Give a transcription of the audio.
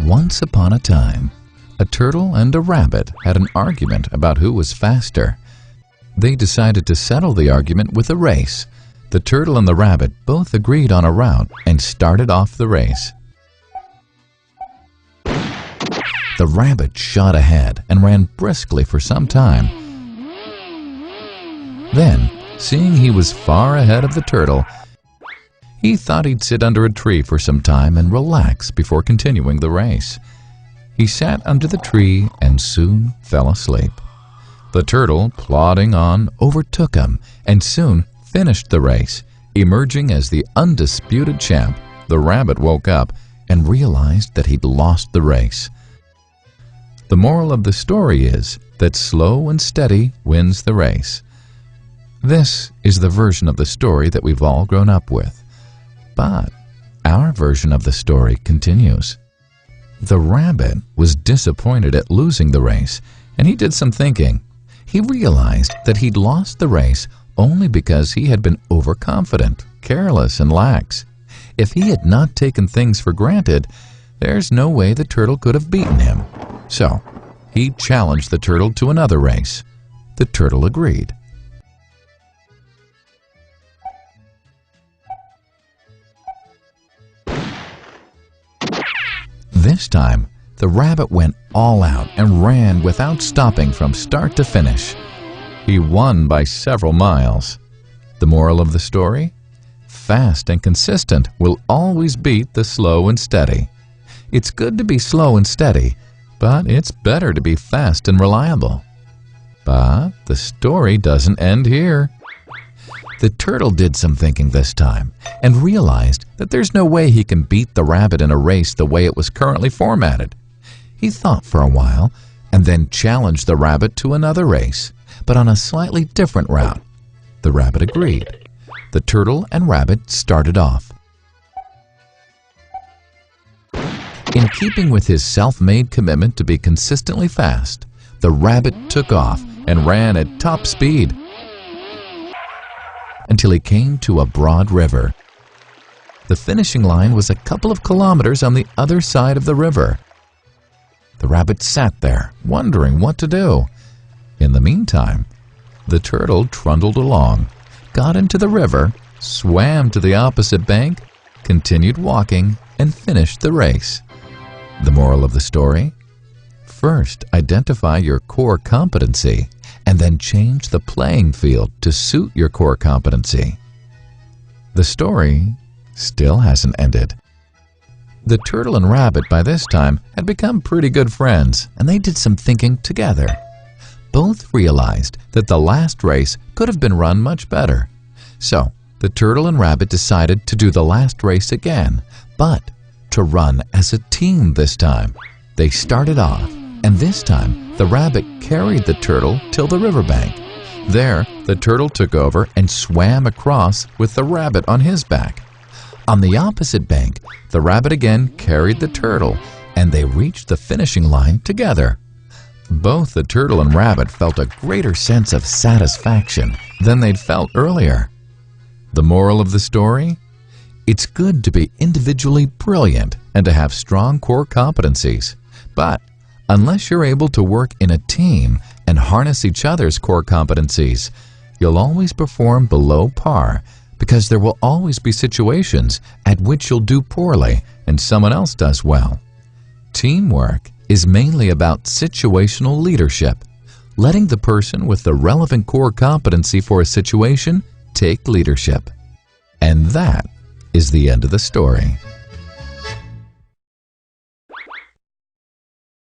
Once upon a time, a turtle and a rabbit had an argument about who was faster. They decided to settle the argument with a race. The turtle and the rabbit both agreed on a route and started off the race. The rabbit shot ahead and ran briskly for some time. Then, seeing he was far ahead of the turtle, he thought he'd sit under a tree for some time and relax before continuing the race. He sat under the tree and soon fell asleep. The turtle, plodding on, overtook him and soon finished the race. Emerging as the undisputed champ, the rabbit woke up and realized that he'd lost the race. The moral of the story is that slow and steady wins the race. This is the version of the story that we've all grown up with. But our version of the story continues. The rabbit was disappointed at losing the race, and he did some thinking. He realized that he'd lost the race only because he had been overconfident, careless, and lax. If he had not taken things for granted, there's no way the turtle could have beaten him. So, he challenged the turtle to another race. The turtle agreed. This time, the rabbit went all out and ran without stopping from start to finish. He won by several miles. The moral of the story? Fast and consistent will always beat the slow and steady. It's good to be slow and steady, but it's better to be fast and reliable. But the story doesn't end here. The turtle did some thinking this time and realized that there's no way he can beat the rabbit in a race the way it was currently formatted. He thought for a while and then challenged the rabbit to another race, but on a slightly different route. The rabbit agreed. The turtle and rabbit started off. In keeping with his self-made commitment to be consistently fast, the rabbit took off and ran at top speed until he came to a broad river. The finishing line was a couple of kilometers on the other side of the river. The rabbit sat there, wondering what to do. In the meantime, the turtle trundled along, got into the river, swam to the opposite bank, continued walking, and finished the race. The moral of the story? First, identify your core competency, and then change the playing field to suit your core competency. The story still hasn't ended. The turtle and rabbit by this time had become pretty good friends, and they did some thinking together. Both realized that the last race could have been run much better. So, the turtle and rabbit decided to do the last race again, but to run as a team this time. They started off, and this time the rabbit carried the turtle till the riverbank. There, the turtle took over and swam across with the rabbit on his back. On the opposite bank, the rabbit again carried the turtle, and they reached the finishing line together. Both the turtle and rabbit felt a greater sense of satisfaction than they'd felt earlier. The moral of the story? It's good to be individually brilliant and to have strong core competencies, but unless you're able to work in a team and harness each other's core competencies, you'll always perform below par, because there will always be situations at which you'll do poorly and someone else does well. Teamwork is mainly about situational leadership, letting the person with the relevant core competency for a situation take leadership. And that is the end of the story.